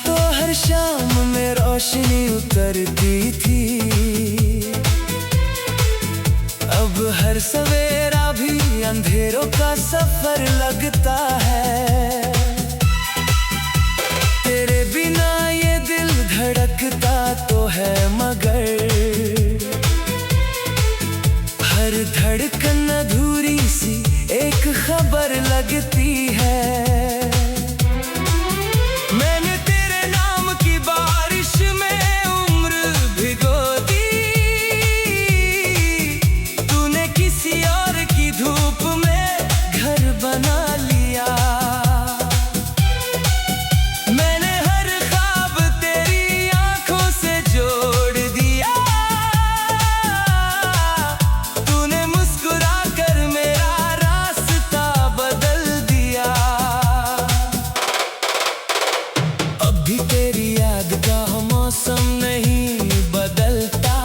तो हर शाम में रोशनी उतरती थी, अब हर सवेरा भी अंधेरों का सफर लगता है। तेरे बिना ये दिल धड़कता तो है मगर हर धड़कन अधूरी सी एक खबर लगती है। मैंने तेरे नाम की बारिश में उम्र भिगो दी, तूने किसी और की धूप में घर बना लिया। मैंने हर ख्वाब तेरी आंखों से जोड़ दिया, तूने मुस्कुरा कर मेरा रास्ता बदल दिया। अब भी तेरी याद का मौसम नहीं बदलता,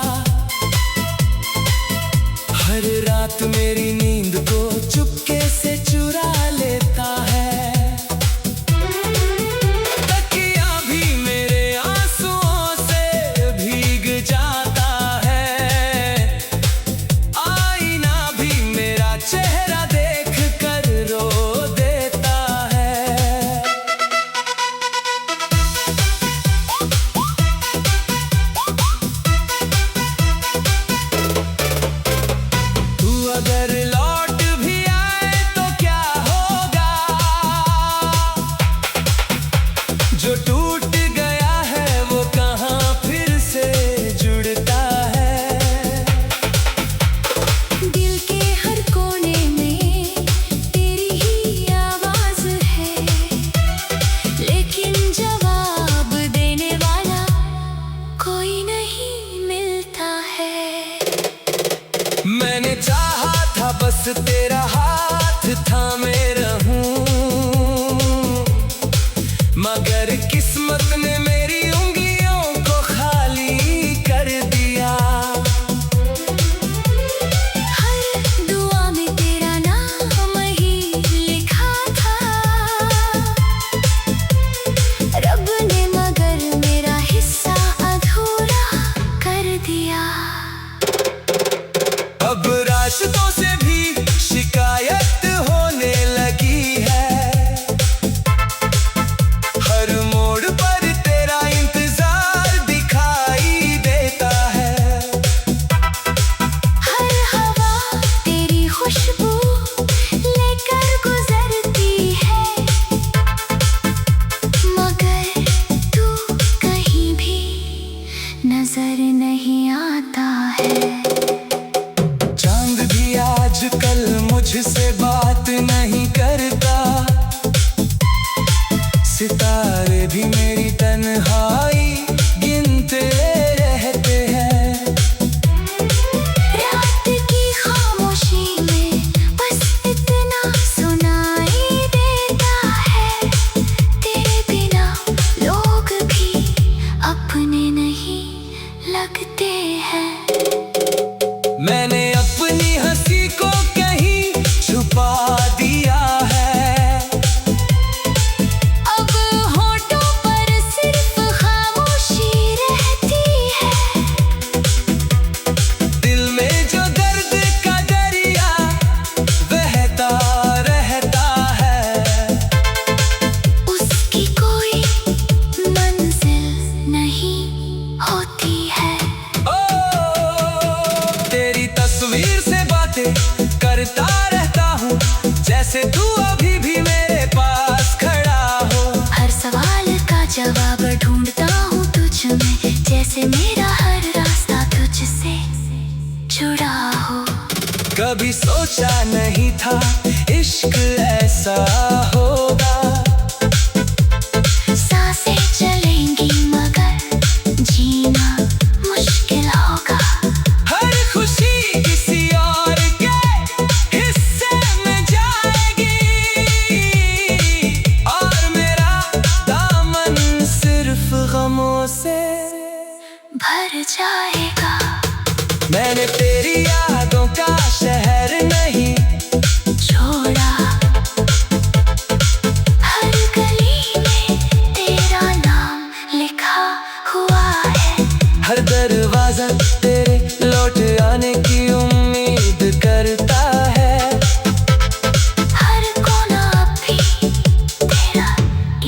हर रात मेरी नींद को चुपके से चुरा लेता है। तकिया भी मेरे आंसुओं से भीग जाता है, आईना भी मेरा चेहरा देख कर रो देता है। तू अगर लौट भी आए तो क्या होगा, जो टूट गया है वो कहाँ फिर से जुड़ता है। दिल के हर कोने में तेरी ही आवाज है, लेकिन जवाब देने वाला कोई नहीं मिलता है। मैंने चाहा था बस तेरा हाथ थामे रहूं, मगर किस्मत ने मेरी उंगलियों को खाली कर दिया। हर दुआ में तेरा नाम ही लिखा था रब ने, मगर मेरा हिस्सा अधूरा कर दिया। अब रास्तों से भी शिकायत होने लगी है, हर मोड़ पर तेरा इंतजार दिखाई देता है। हर हवा तेरी खुशबू लेकर गुजरती है, मगर तू कहीं भी नजर नहीं आता है। चांद भी आजकल मुझसे बात नहीं करता, सितारे भी मेरी तन्हाई गिनते रहते हैं। रात की खामोशी में बस इतना सुनाई देता है, तेरे बिना लोग भी अपने नहीं लगते हैं। मैंने अपनी हंसी को कहीं छुपा दिया है, अब होठों पर सिर्फ खामोशी रहती है। दिल में जो दर्द का दरिया बहता रहता है, उसकी कोई मंजिल नहीं होती है। तेरी तस्वीर से बातें करता रहता हूँ, जैसे तू अभी भी मेरे पास खड़ा हो। हर सवाल का जवाब ढूंढता हूँ तुझ में, जैसे मेरा हर रास्ता तुझसे जुड़ा हो। कभी सोचा नहीं था इश्क ऐसा होगा, सांसें चलेंगी मगर जीना मुश्किल होगा। हर खुशी किसी और के हिस्से में जाएगी, और मेरा दामन सिर्फ गमों से भर जाएगा। मैंने तेरी यादों का शहर नहीं छोड़ा, हर गली में तेरा नाम हर दरवाजा तेरे लौट आने की उम्मीद करता है। हर कोना भी तेरा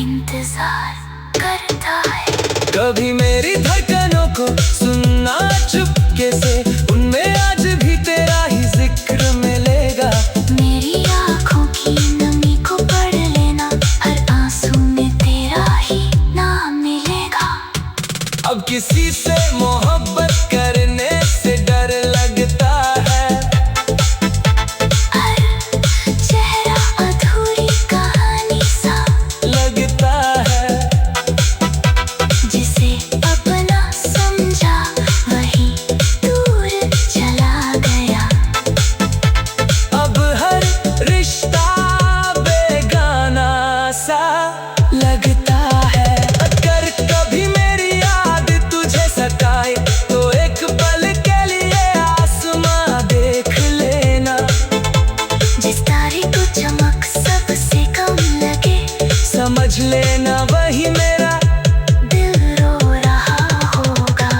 इंतजार करता है। कभी मेरी धड़कनों को सुनना चुपके से, उनमें आज भी तेरा ही जिक्र मिलेगा। मेरी आँखों की नमी को पढ़ लेना, हर आंसू में तेरा ही नाम मिलेगा। अब किसी से मोहब्बत करने से डर लगता है। हर चेहरा अधूरी कहानी सा लगता है। जिसे अपना समझा वही दूर चला गया। अब हर रिश्ता बेगाना सा लगता है। अगर कभी मेरी याद तुझे सताए तो एक पल के लिए आसमां देख लेना। जिस तारे को चमक सबसे कम लगे, समझ लेना वही मेरा दिल रो रहा होगा।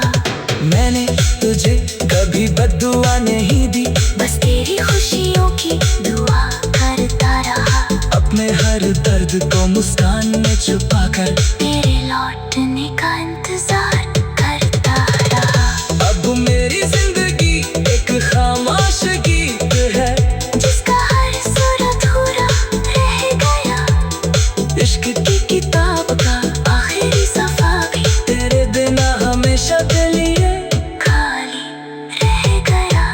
मैंने तुझे कभी बद्दुआ नहीं दी, बस तेरी खुशियों की दुआ करता रहा। अपने हर दर्द को मुस्कान में छुपा कर तेरे लौटने का इंतजार करता रहा। अब मेरी जिंदगी एक खामोश गीत है, जिसका हर सुर अधूरा रह गया। इश्क की किताब का आखिरी सफा भी तेरे बिना हमेशा के लिए खाली रह गया।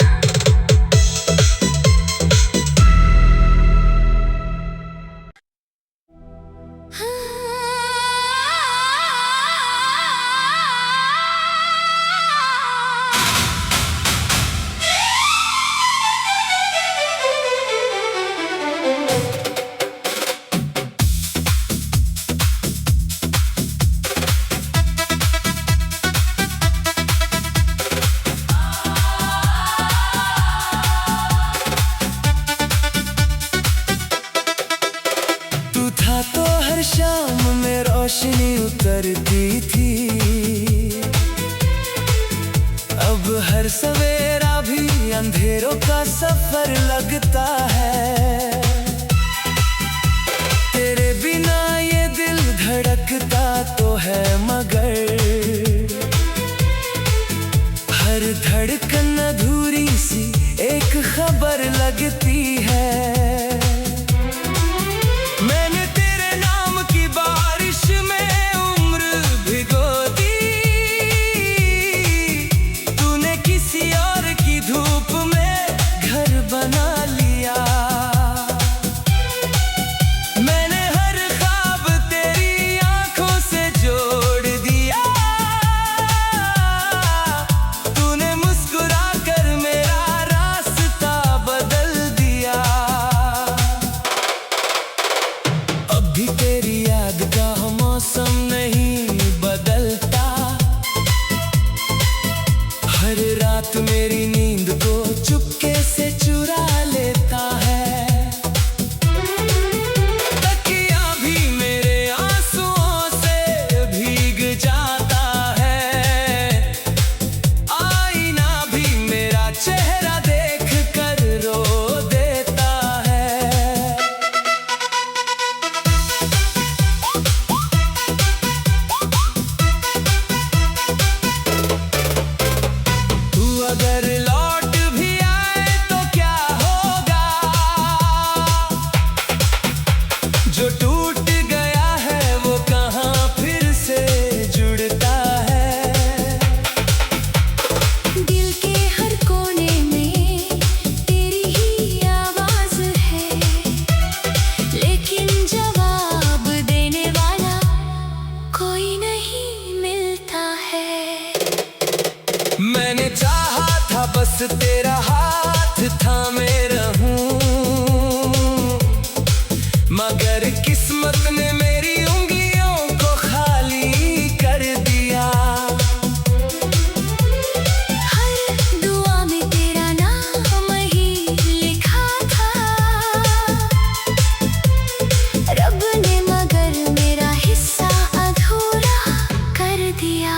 तू था तो हर शाम में रोशनी उतरती थी। अब हर सवेरा भी अंधेरों का सफर लगता है। तेरे बिना ये दिल धड़कता तो है मगर हर धड़कन अधूरी सी एक खबर लगती है। मैंने तेरे नाम की बारिश में उम्र भिगो दी, तूने किसी और की धूप में घर बना लिया। मैंने हर ख्वाब तेरी आंखों से जोड़ दिया, तूने मुस्कुरा कर मेरा रास्ता बदल दिया। अब भी तेरी याद का मौसम नहीं बदलता, हर रात मेरी नींद को चुपके से चुरा लेता है। तकिया भी मेरे आंसुओं से भीग जाता है, आईना भी मेरा चेहरा देख कर रो देता है। तू अगर लौट भी आए तो क्या होगा, जो टूट गया है वो कहाँ फिर से जुड़ता है। दिल के हर कोने में तेरी ही आवाज है, लेकिन जवाब देने वाला कोई नहीं मिलता है। मैंने चाहा था बस तेरा हाथ थामे रहूं, मगर किस्मत ने मेरी उंगलियों को खाली कर दिया। हर दुआ में तेरा नाम ही लिखा था, रब ने मगर मेरा हिस्सा अधूरा कर दिया।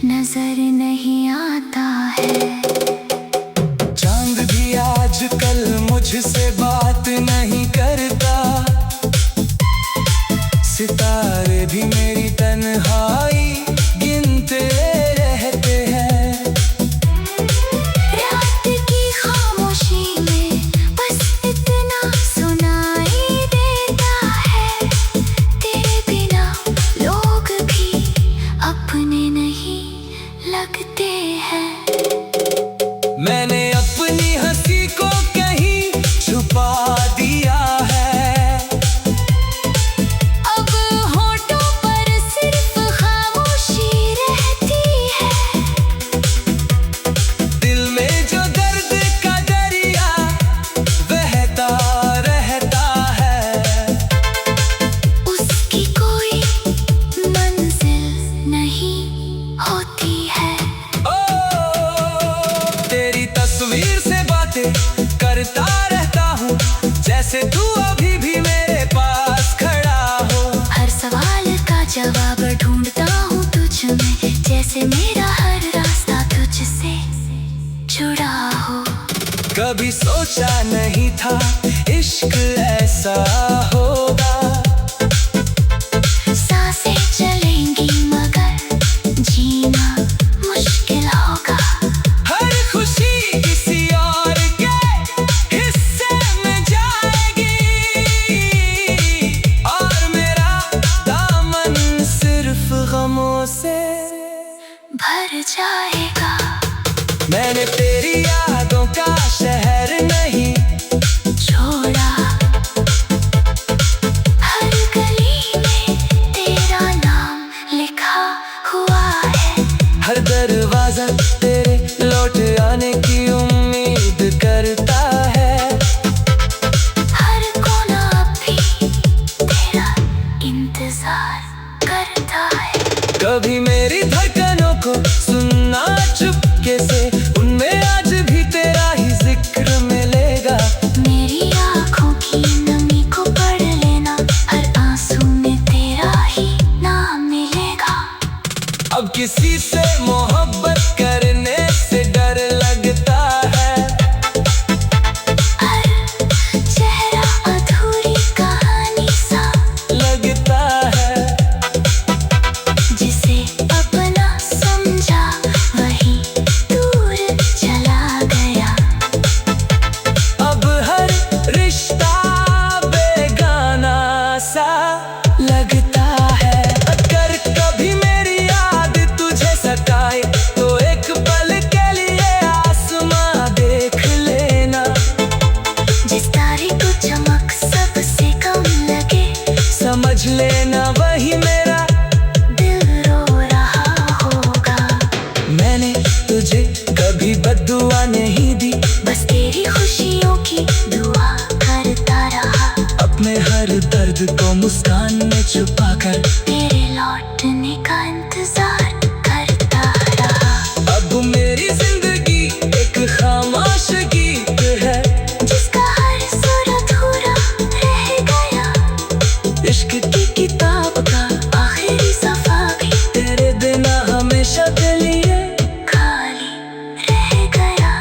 नजर नहीं आता है। चांद भी आजकल मुझसे बात नहीं करता, सितारे भी मेरी तन्हाई गिनते रहते हैं। रात की खामोशी में बस इतना सुनाई देता है, तेरे बिना लोग भी अपने नहीं लगते हैं। मैंने अपनी हंसी को कहीं छुपा दिया है, अब होठों पर सिर्फ खामोशी रहती है। दिल में जो दर्द का दरिया बहता रहता है, उसकी कोई मंजिल नहीं होती है। ओ तेरी तस्वीर से बातें करता रहता हूँ, जैसे तू अभी भी मेरे पास खड़ा हो। हर सवाल का जवाब ढूंढता हूँ तुझ में, जैसे मेरा हर रास्ता तुझसे जुड़ा हो। कभी सोचा नहीं था इश्क ऐसा होगा, सांसें चलेंगी मगर जीना मुश्किल होगा। हर खुशी किसी और के हिस्से में जाएगी, और मेरा दामन सिर्फ गमों से भर जाएगा। मैंने तेरी यादों का शहर नहीं छोड़ा, हर गली में तेरा नाम लिखा हुआ है। हर दरवाजा तेरे लौट आने की उम्मीद करता है। हर कोना भी तेरा इंतजार करता है। कभी मेरी धड़कनों को सुनना चुपके से, उनमें आज भी तेरा ही जिक्र मिलेगा। मेरी आँखों की नमी को पढ़ लेना, हर आंसू में तेरा ही नाम मिलेगा। अब किसी से मोहब्बत करने से डर लगता है, हर चेहरा अधूरी कहानी सा लगता है। जिसे अपना समझा वही दूर चला गया। अब हर रिश्ता बेगाना सा लगता है। अगर कभी मेरी याद तुझे सताए, तो एक पल के लिए आसमां देख लेना। जिस तारे को चमक सबसे कम लगे, समझ लेना वही मेरा दिल रो रहा होगा। मैंने तुझे कभी बद्दुआ नहीं दी, बस तेरी खुशियों की दुआ करता रहा। अपने हर दर्द को मुस्कान में छुपा कर तेरे लौटने का इंतजार करता रहा। अब मेरी जिंदगी एक खामोश गीत है, जिसका हर सुर अधूरा रह गया। इश्क की किताब का आखिरी सफा भी तेरे बिना हमेशा के लिए खाली रह गया।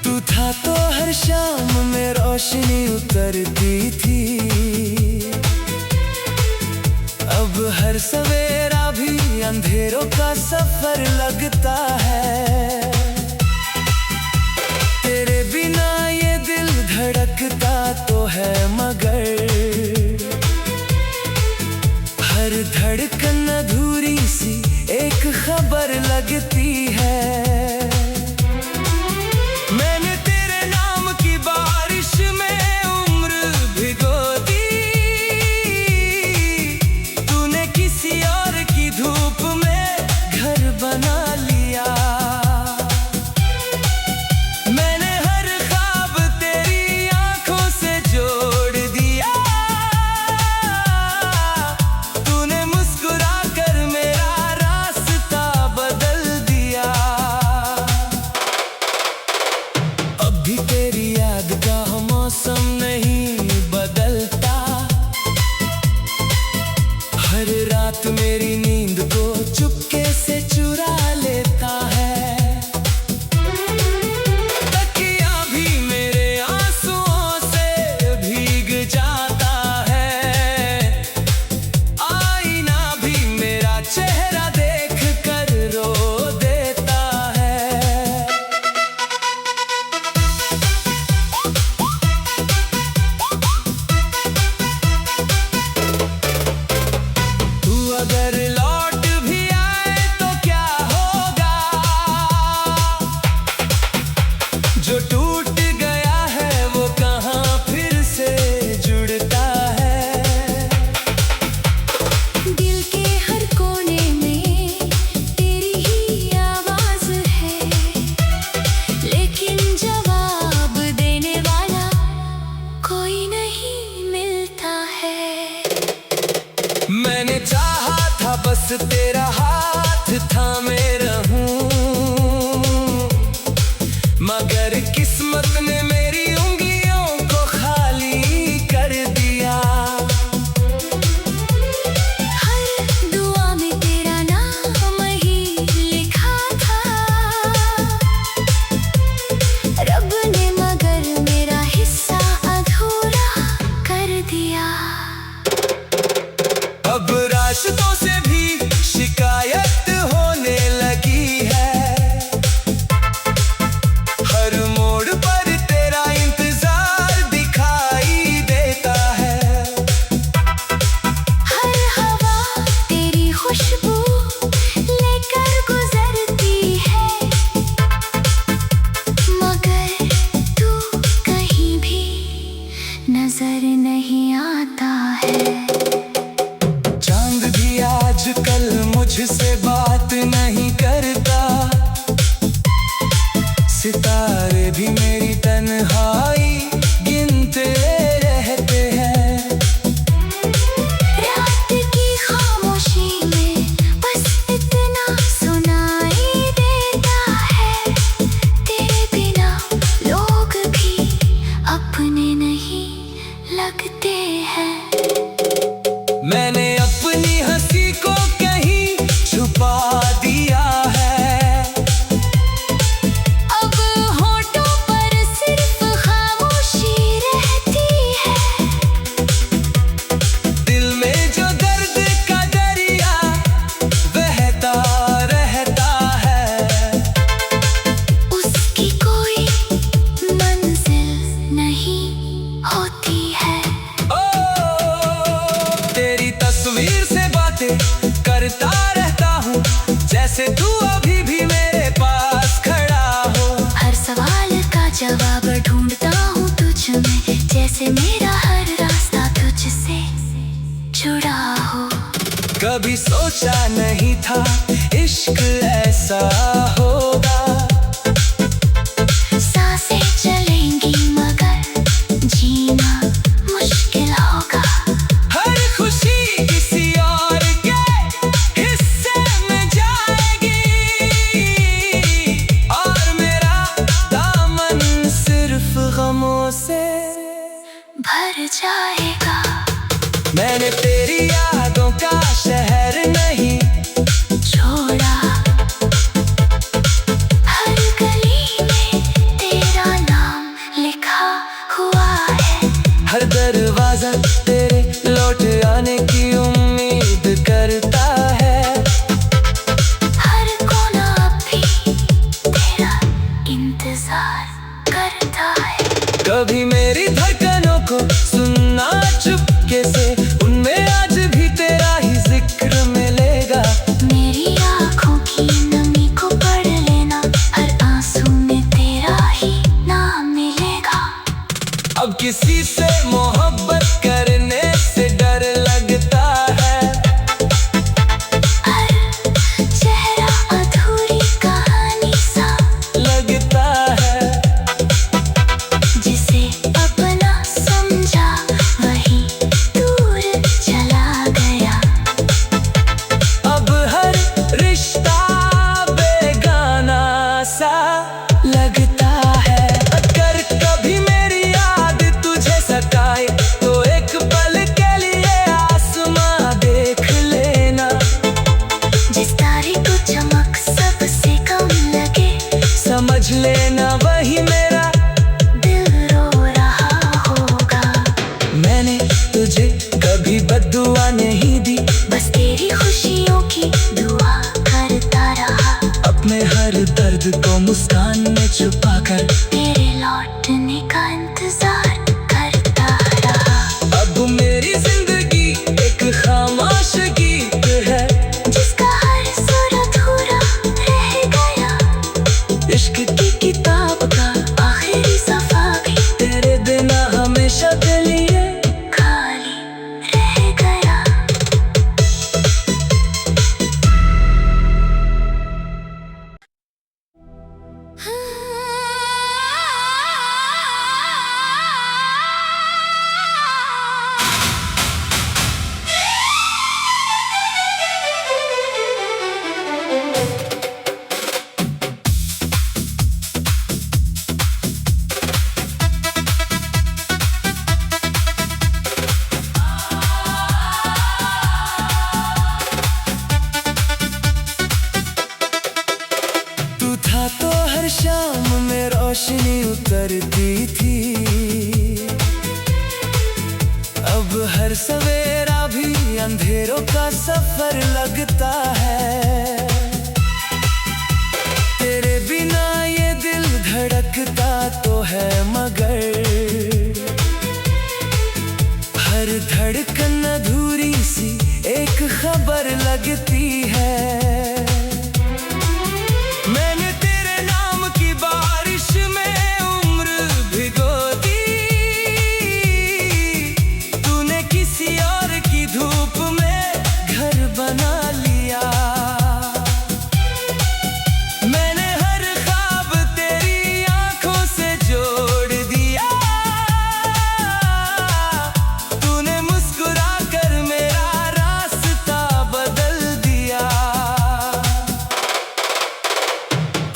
तू था तो हर शाम में रोशनी उतरती थी, अब हर सवेरा भी अंधेरों का सफर लगता है। तेरे बिना ये दिल धड़कता तो है, मगर हर धड़कन अधूरी सी एक खबर लगती है। मैंने तेरे नाम की बारिश में उम्र भिगो दी, अगर लौट भी आए तो क्या होगा, जो टूट गया है वो कहाँ फिर से जुड़ता है। दिल के हर कोने में तेरी ही आवाज है, लेकिन जवाब देने वाला कोई नहीं मिलता है। मैंने चाहा था बस तेरा हाथ थामे रहूं, मगर किस्मत ने मेरी उंगलियों को खाली कर दिया। हर दुआ में तेरा नाम ही लिखा था रब ने, मगर मेरा हिस्सा अधूरा कर दिया। अब रास्तों से भी शिकायत होने लगी है, हर मोड़ पर तेरा इंतजार दिखाई देता है। हर हवा तेरी खुशबू लेकर गुजरती है, मगर तू कहीं भी नजर नहीं आता है। चांद भी आजकल मुझसे बात नहीं करता, सितारे भी मेरी तन्हाई गिनते रहते हैं। रात की खामोशी में बस इतना सुनाई देता है, तेरे बिना लोग भी अपने नहीं लगते हैं। मैंने अपनी हंसी को कहीं छुपा दिया है, अब होठों पर सिर्फ खामोशी रहती है। दिल में जो दर्द का दरिया बहता रहता है, उसकी कोई मंजिल नहीं होती है। ओ तेरी तस्वीर से बातें करता रहता हूँ, जैसे तू अभी भी मेरे पास खड़ा हो। हर सवाल का जवाब ढूंढता हूँ तुझ में, जैसे मेरा हर रास्ता तुझसे जुड़ा हो। कभी सोचा नहीं था इश्क ऐसा होगा, सांसें चलेंगी मगर जीना मुश्किल होगा। हर खुशी किसी और के हिस्से में जाएगी, और मेरा दामन सिर्फ गमों से भर जाएगा। मैंने तेरी यादों का शहर नहीं छोड़ा, हर गली में तेरा नाम लिखा हुआ है। हर दरवाजा तेरे लौट आने की उम्मीद करता है। हर कोना भी तेरा इंतजार करता है। कभी मेरी धड़कनों को सुनना चुपके से, उनमें आज भी सफर लगता है। तेरे बिना ये दिल धड़कता तो है, मगर हर धड़कन अधूरी सी एक खबर लगती है। मैंने तेरे नाम की बारिश में उम्र भिगो दी, तूने किसी और की धूप में घर बना लिया। मैंने हर ख्वाब तेरी आंखों से जोड़ दिया, तूने मुस्कुरा कर मेरा रास्ता बदल दिया।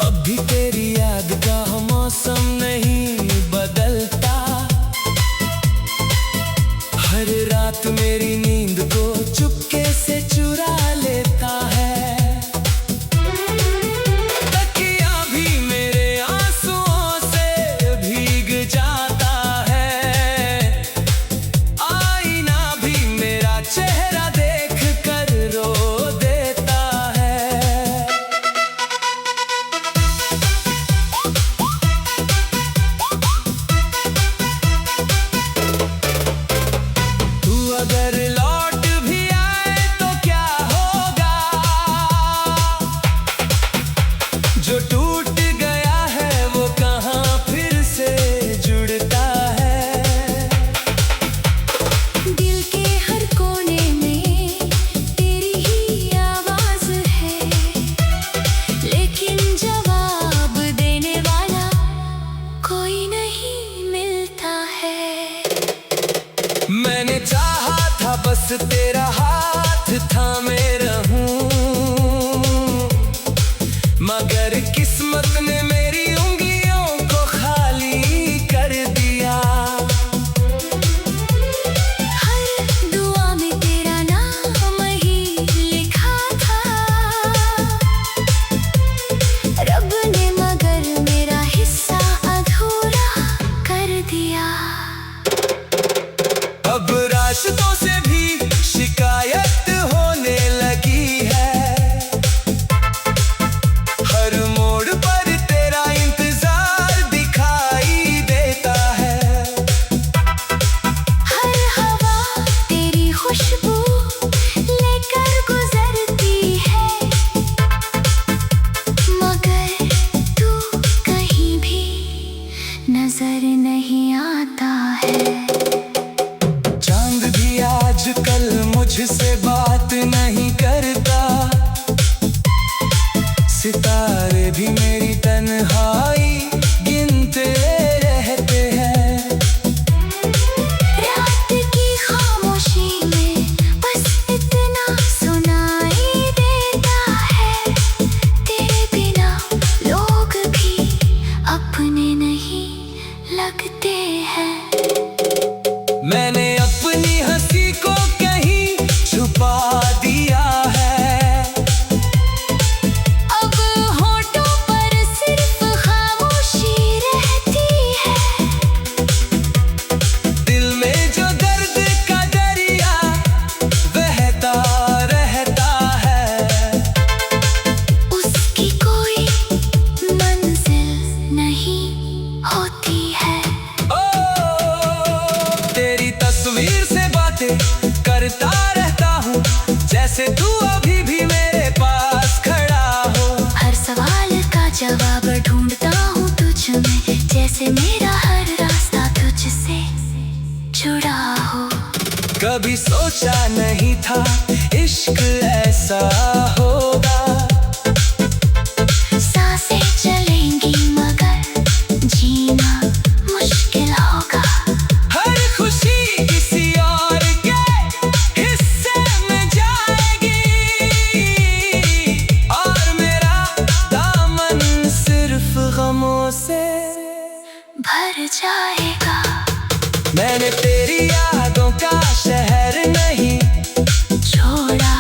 अब भी तेरी याद का मौसम नहीं बदलता, हर रात मेरी नींद को चुपके से चुरा लेता है। तकिया भी मेरे आंसुओं से भीग जाता है, आईना भी मेरा चेहरा देख कर रो देता है। तू अगर लौट भी आए तो क्या होगा, जो टूट गया है वो कहाँ फिर से जुड़ता है। दिल के हर कोने में तेरी ही आवाज है, लेकिन जवाब देने वाला कोई नहीं मिलता है। मैंने चाहा था बस तेरा हाथ थामे रहूं, मगर किस्मत ने मेरी उंगलियों को खाली कर दिया। हर दुआ में तेरा नाम ही लिखा था, रब ने मगर मेरा हिस्सा अधूरा कर दिया। अब रास्तों से भी शिकायत होने लगी है, हर मोड़ पर तेरा इंतजार दिखाई देता है। हर हवा तेरी खुशबू लेकर गुजरती है, मगर तू कहीं भी नजर नहीं आता है। चांद भी आजकल मुझसे बात नहीं करता, सितारे भी मेरी तन्हाई गिनते रहते हैं। रात की खामोशी में बस इतना सुनाई देता है, तेरे बिना लोग भी अपने नहीं लगते हैं। मैंने अपनी हंसी को कहीं छुपा दिया है, अब होठों पर सिर्फ खामोशी रहती है। दिल में जो दर्द का दरिया बहता रहता है, उसकी कोई मंजिल नहीं होती है। ओ तेरी तस्वीर से बातें करता रहता हूँ, जैसे तू अभी भी मेरे पास खड़ा हो। हर सवाल का जवाब ढूंढता हूँ तुझ में, जैसे मेरा हर रास्ता तुझसे जुड़ा हो। कभी सोचा नहीं था इश्क ऐसा होगा, सांसें चलेंगी मगर जीना मुश्किल होगा। हर खुशी किसी और के हिस्से में जाएगी, और मेरा दामन सिर्फ गमों से भर जाएगा। मैंने तेरी यादों का शहर नहीं छोड़ा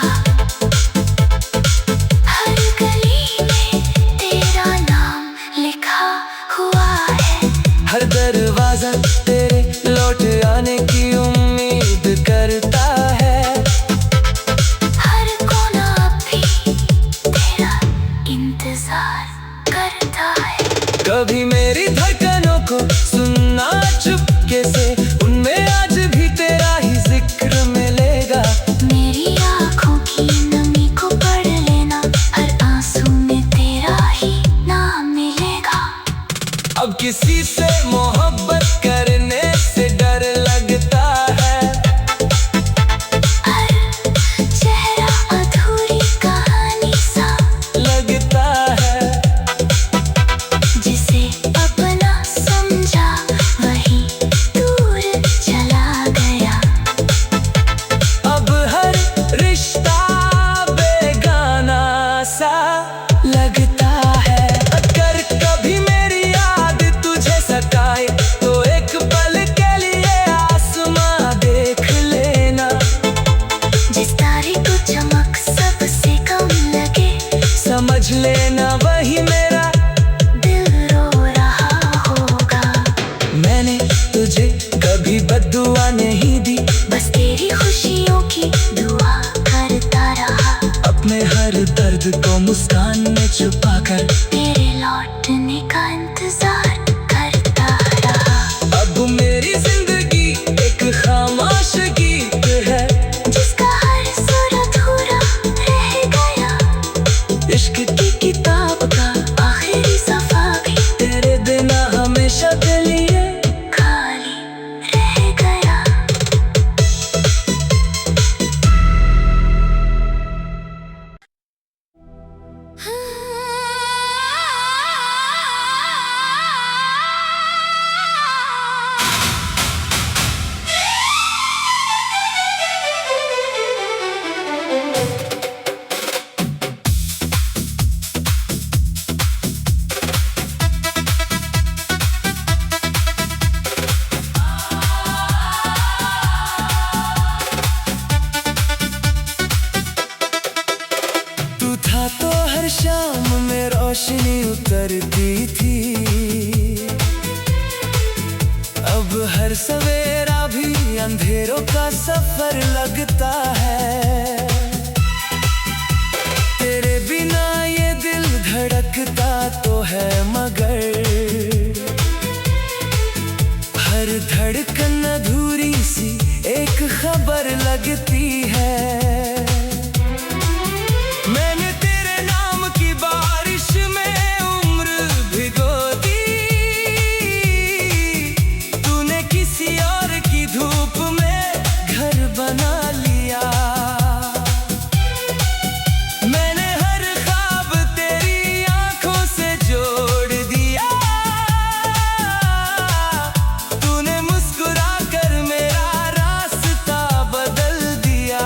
की दुआ करता रहा, अपने हर दर्द को मुस्कान में छुपा कर तेरे लौटने का इंतजार करता रहा। अब मेरी जिंदगी एक खामोश गीत है, जिसका हर सुर अधूरा रह गया। इश्क की किताब का आखिरी सफा भी तेरे बिना हमेशा के लिए खाली रह गया। तू था तो हर शाम में रोशनी उतरती थी, अब हर सवेरा भी अंधेरों का सफर लगता है। तेरे बिना ये दिल धड़कता तो है मगर हर धड़कन अधूरी सी एक खबर लगती है। मैंने तेरे नाम की बारिश में उम्र भिगो दी, तूने किसी और की धूप में घर बना लिया। मैंने हर ख्वाब तेरी आंखों से जोड़ दिया, तूने मुस्कुरा कर मेरा रास्ता बदल दिया।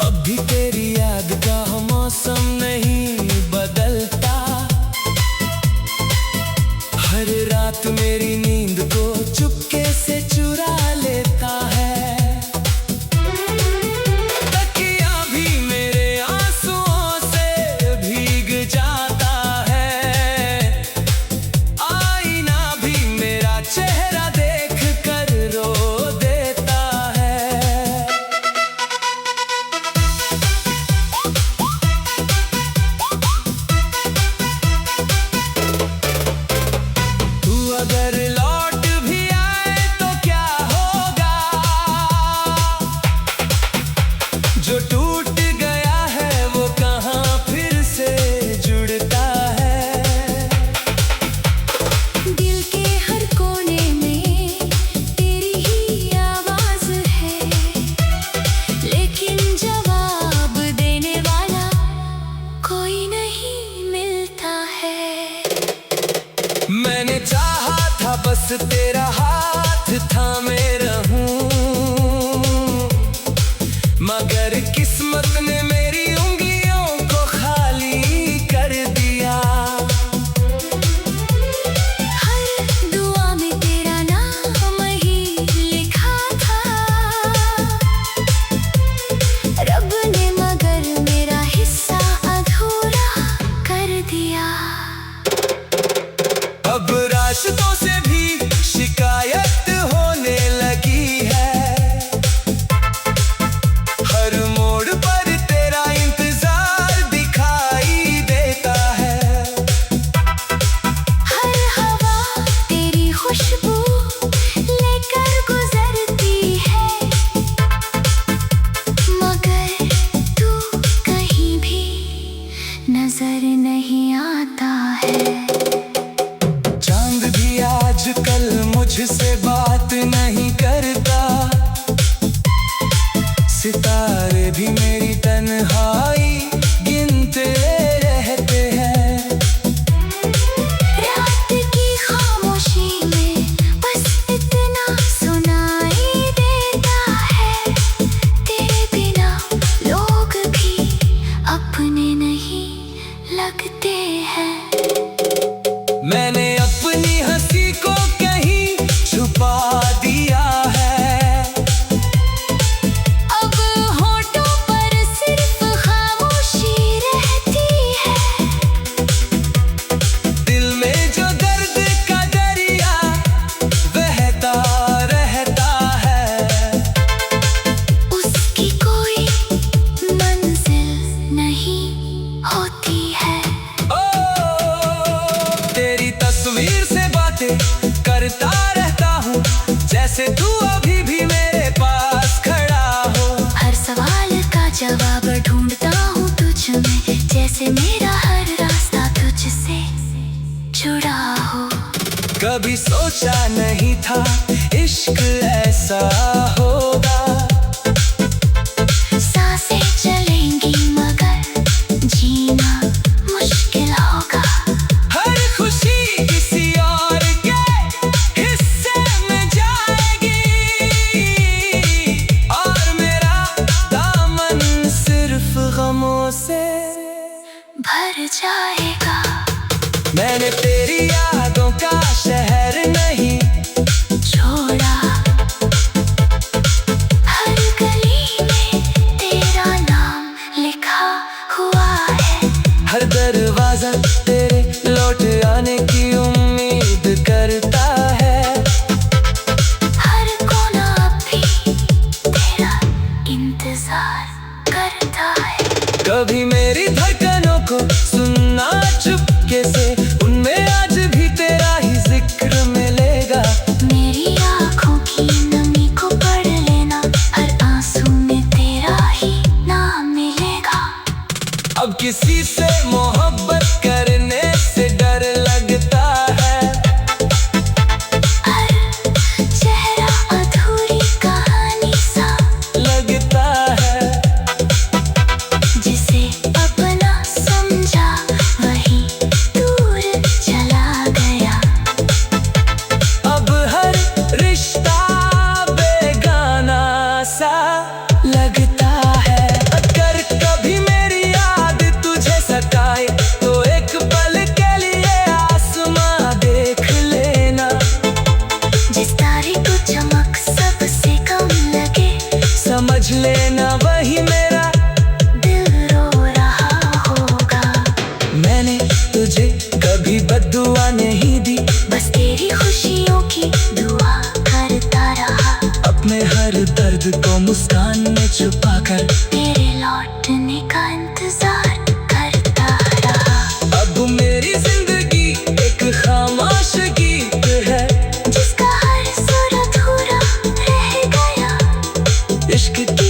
अब भी तेरी याद का मौसम नहीं बदलता, हर रात मेरी नींद को चुपके से चुरा लेता है। तकिया भी मेरे आंसुओं से भीग जाता है, आईना भी मेरा चेहरा देख कर रो देता है। तू अगर लौट भी आए तो क्या होगा, जो टूट गया है वो कहाँ फिर से जुड़ता है। दिल के हर कोने में तेरी ही आवाज है, लेकिन जवाब देने वाला कोई नहीं मिलता है। मैंने चाहा था बस तेरा हाथ थामे रहूं, मगर किस्मत ने मेरी उंगलियों को खाली कर दिया। हर दुआ में तेरा नाम ही लिखा था, रब ने मगर मेरा हिस्सा अधूरा कर दिया। अब रास्तों से भी शिकायत होने लगी है, हर मोड़ पर था इश्क ऐसा होगा। सांसें चलेंगी मगर जीना मुश्किल होगा। हर खुशी किसी और के हिस्से में जाएगी और मेरा दामन सिर्फ गमों से भर जाएगा। मैंने तेरी यादों का शहर नहीं छोड़ा, हर गली में तेरा नाम लिखा हुआ है। हर दरवाजा तेरे लौट आने की उम्मीद करता है। हर कोना भी तेरा इंतजार करता है। कभी मेरी धड़कनों को सुनना चुपके से, उनमें आज भी तेरा ही जिक्र मिलेगा। मेरी आँखों की नमी को पढ़ लेना, हर आंसू में तेरा ही नाम मिलेगा। अब किसी से मोहब्बत करने से डर लगता है। हर चेहरा अधूरी कहानी सा लगता है। जिसे अपना समझा वही दूर चला गया। अब हर रिश्ता बेगाना सा लगता है। अगर कभी मेरी याद तुझे सताए तो एक पल के लिए आसमां देख लेना। जिस तारे को चमक सबसे कम लगे, समझ लेना वही मेरा दिल रो रहा होगा। मैंने तुझे कभी बद्दुआ नहीं दी, बस तेरी खुशियों की दुआ करता रहा। अपने हर दर्द को मुस्कान में छुपाकर तेरे लौटने का इंतजार करता रहा। अब मेरी जिंदगी एक खामोश गीत है, जिसका हर सुर अधूरा रह गया। इश्क की